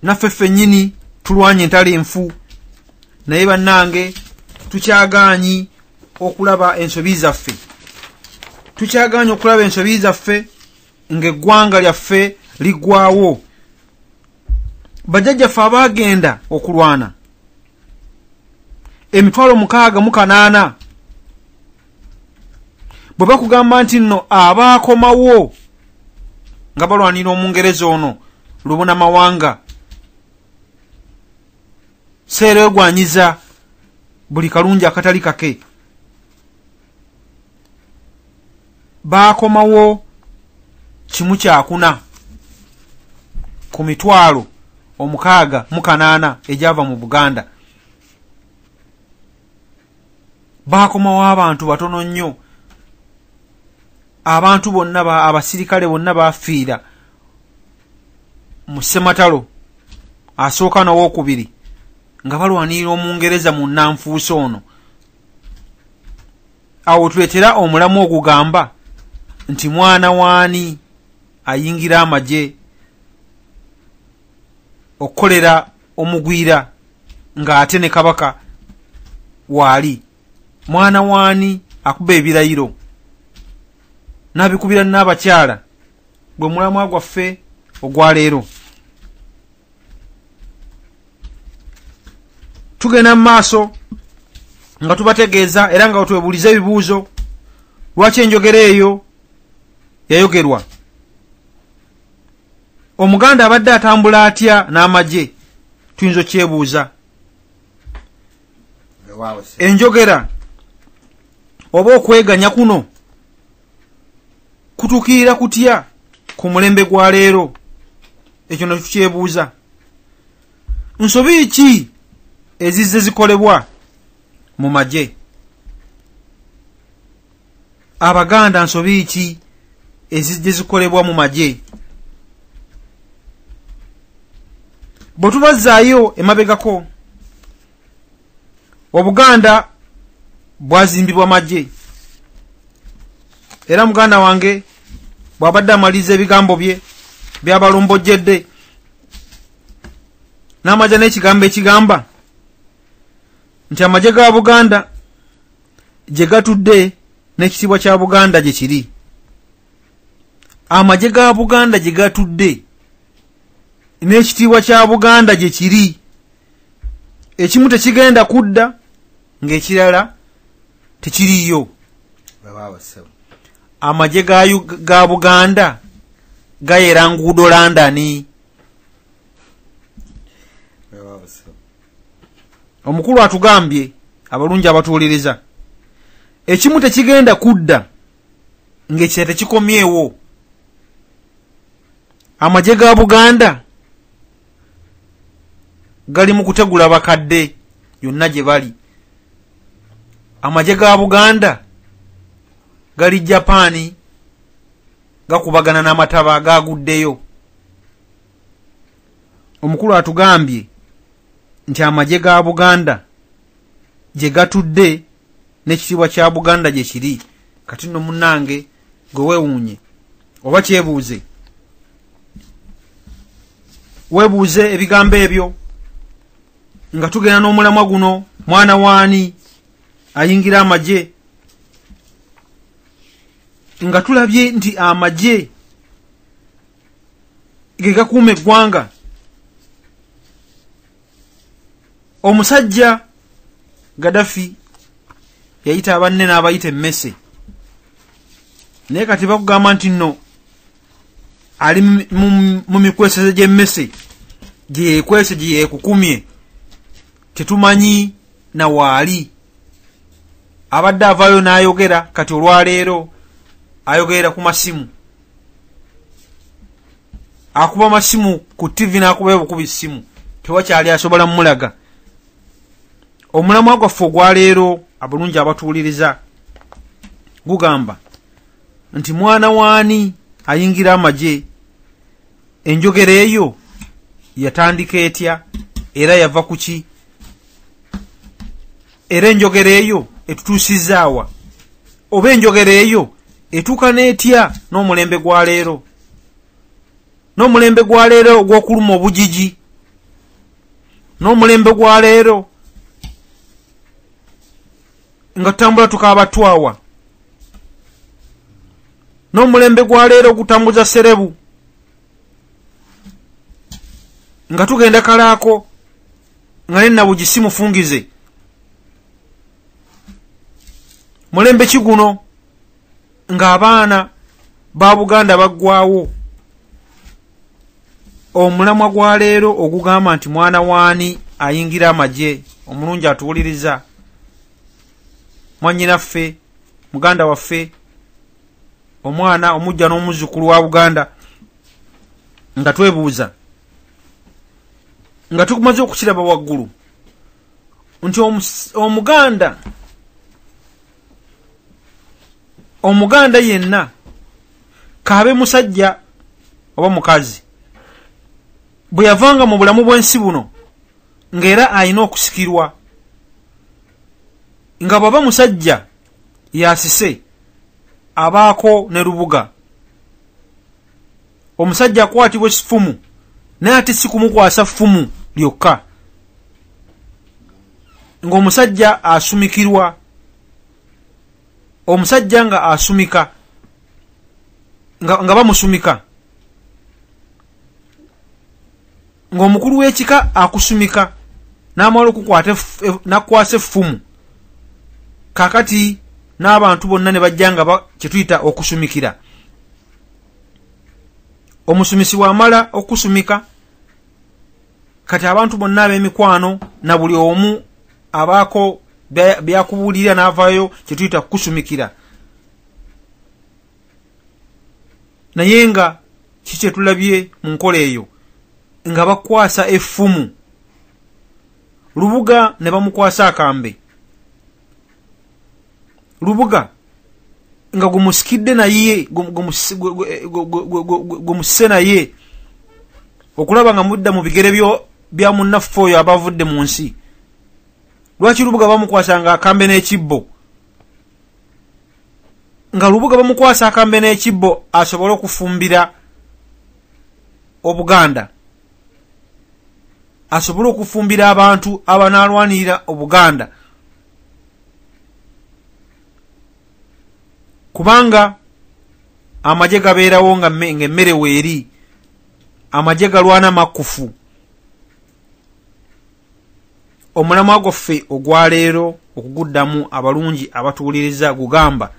naffe ffennyini tulwanye entalo enfu naye bannange tukyagaanyi okulaba ensobi zaffe tukyagaanyi okulaba ensobi zaffe ng'eggwanga lyaffe liggwaawo bajjajjaffe abaagenda okulwana emitwalo 608 bwe bakugamba nti nno abaakomawo nga balwanira omungereza ono lubonamawanga seeregwanyiza buli kalungi akatali kake baakomawo 1/4 ku mitwalo 608 egyava mu Buganda. Baakomawo abantu batono nnyo, abantu bonna abasirikale bonna baafiira mu ssematalo asooka n'owokubiri nga balwanirira omungereza mu Nanfuuso ono. Awo tuletera omulamu ogugamba nti mwana waani ayingira amagye okukolera omugwira ng'ate ne kabaka waali. Mwana waani akuba ebirayiro n'abikubira n'abakyala. Gwe mulamwa gwaffe ogwaleero. Tugenda mu maaso nga tubategeeza era nga twebuuliza ebibuuzo lwaki enjogera eyo yayogerwa. Omuganda abadde atambula atya n'amagye? Tuyinza okyebuuza. Enjogera oba okweganya kuno kutuukirira kutya ku mulembe gwa leero? Ekyo ne tukyebuuza. Nsobi ki ezizze zikolebwa mu magye? Abaganda nsobi ki ezizze zikolebwa mu magye? Bwe tubazaayo emabegako, Obuganda bwazimbibwa magye, era muganda wange bw'abadde amaliza ebigambo bye by'abalombojjedde n'amagye n'ekigambo ekigamba nti amagye ga Buganda gye gatudde n'ekitiibwa kya Buganda gye kiri. Amagye ga Buganda gye gatudde n'ekitiibwa kya Buganda gye kiri. Ekimu tekigenda kudda ng'ekirala tekiriyo. Amagye ga Buganda gayera nguudo London. Omukulu atugambye abalungi abatuuliriza, ekimu tekigenda kudda ng'ekirala tekikomyewo. Amagye ga Buganda gali mu kutegula bakadde yonna gye bali. Amagye ga Buganda gali Japan gakubagana n'amataba agaguddeyo. Omukulu atugambye nti amagye ga Buganda gye gatudde n'ekitiibwa kya Buganda gye kiri. Kati nno munnange gwe weewuunye oba kyebuuze, weebuuze ebigambo ebyo nga tugenda n'omulamwa guno, mwana waani ayingira amagye, nga tulabye nti amagye ge gakuuma eggwanga. Omusajja Gaddafi yayita abanne n'abayita emmese, naye kati bakugamba nti nno ali mu mikweseze gy'emmese gye yeekwese gye yeekukumye, tetumanyi na waali. Abadde avaayo n'ayogera, kati olwaleero ayogerera ku masimu, akuba masimu ku TV n'akuba obukubi ssimu, tewakyali asobola mmulaga. Omulamwa gwaffe ogwaleero abalungi abatuuliriza gugamba nti mwana waani ayingira amagye. Enjogera eyo yatandika etya era yava ku ki? Era enjogera eyo etutuusizaawa? Oba enjogera eyo etuuka n'etya n'omulembe gwa leero? N'omulembe gwa leero ogw'okuluma obujiji n'omulembe gwa leero nga tutambula tukabatwawa, n'omulembe gwa leero gutambuza serebu nga tugenda kalaako nga nennabugi simufungize. Mulembe kiguno nga abaana ba Buganda baggwawo. Omulamwa gwa leero ogugamba nti mwana waani ayingira amagye, omulungi atuwuliriza, mwannyinaffe, muganda waffe, omwana omujja n'omuzzukulu wa Buganda, nga twebuuza nga tumaze okukiraba waggulu nti omuganda yenna kaabe musajja oba mukazi bwe yavanga mu bulamu bw'ensi buno ng'era alina okusikirwa, nga bw'aba musajja yasise abaako ne lubuga, omusajja akwatibwa effumu naye ate si kumukwasa ffumu lyokka, ng'omusajja asumikirwa, omusajja nga asumika nga bamusumika, ng'omukulu w'ekika akusumika n'amala okukwasa effumu. Kakati n'abantu bonna ne bajja nga kyetuyita okusumikira. Omusumisi wamala okusumika, kati abantu bonna ab'emikwano na buli omu abaako byakubuulira n'avaayo kyetuyita kusumikira. Naye nga kikyetulabye mu nkola eyo nga bakwasa effumu, lubuga ne bamukwasa akambe, lubuga nga gumusikidde naye gumusise naye okulaba nga mudda mu bigere bya munnaffe oyo abavudde mu nsi. Lwaki lubuga bamukwasa nga akambe n'ekibbo? Nga lubuga bamukwasa akambe n'ekibbo asobole okufumbira Obuganda, asobole okufumbira abantu abanaalwanirira Obuganda, kubanga amagye gabeerawo nga emmere weeri, amagye galwana makufu. Omulamwa gwaffe ogwa leero okuguddamu abalungi abatuwuliriza gugamba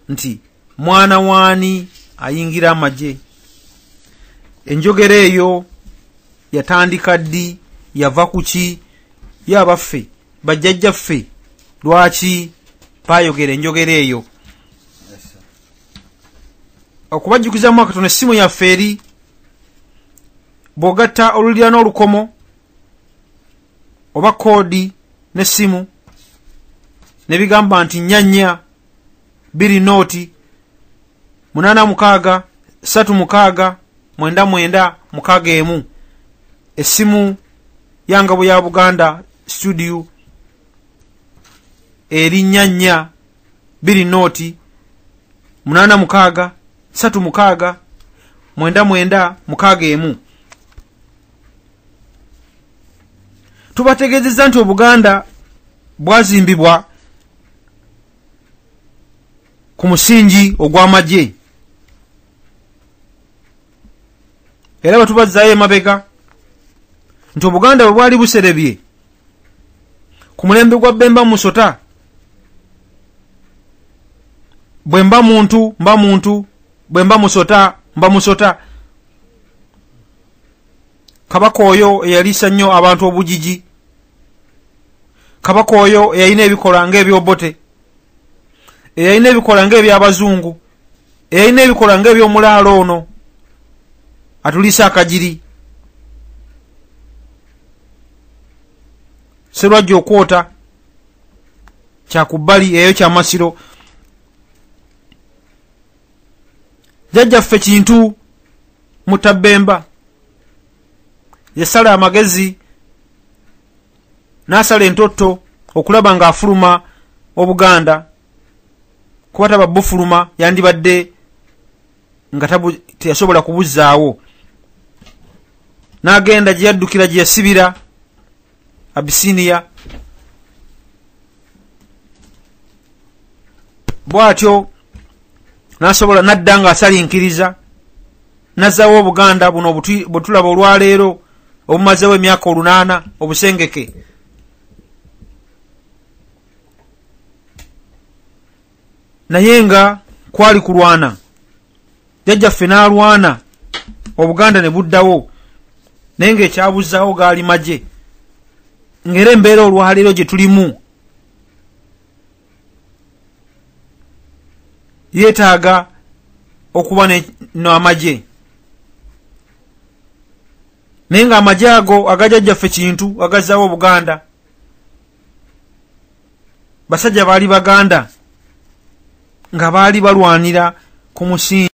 nti mwana waani ayingira amagye. Enjogera eyo yatandika ddi? Yava ku ki? Yabaffe bajjajjaffe lwaki baayogera enjogera eyo? Okubajjukizamu akatono, essimu yaffe eri bw'ogatta olulira n'olukomo oba koodi n'essimu ne bigamba nti 44 2 8 6 3 6 essimu yangabo ya Buganda studio eri 44 2 8 6 3 6 Tubategeezezza nti Obuganda bwazimbibwa ku musingi ogw'amagye, era batubazzayo emabega nti Obuganda bwe bwali buserebye ku mulembe gwa Bemba Musota, bwe mba muntu mba muntu, bwe mba musota mba musota. Kabaka oyo eyaliisa nnyo abantu obujiji, kabaka oyo eyalina ebikola ng'ebyobote, eyalina ebikola ng'ebyabazungu, eyalina ebikola ng'ebyomulaalo ono atuliisa akajiri, Sserwajja okwota kyakubbali eyo kyamasiro. Jjajjaffe Kintu Mutabemba yasala amagezi n'asala entotto okulaba ng'afuluma Obuganda, kuba taba bufuluma yandibadde nga teyasobola kubuzzaawo. N'agenda gye yaddukira gye yasibira Abyssinia. Bwatyo nasobola nadda nga asalinkiriza nazzawo Obuganda buno bwetulaba olwaleero obumazewo emyaka 8 obusengeke. Naye nga kwali kulwana, jjajjaffe n'alwana, Obuganda ne buddawo, naye ng'ekyabuzzawo gaali magye. Ng'era embeera olwaleero gye tulimu yeetaaga okuba no amagye. Naye nga amagye ago agajjajjaffe Kintu agazzaawo Obuganda, basajja baali Baganda nga baali balwanira ku musingi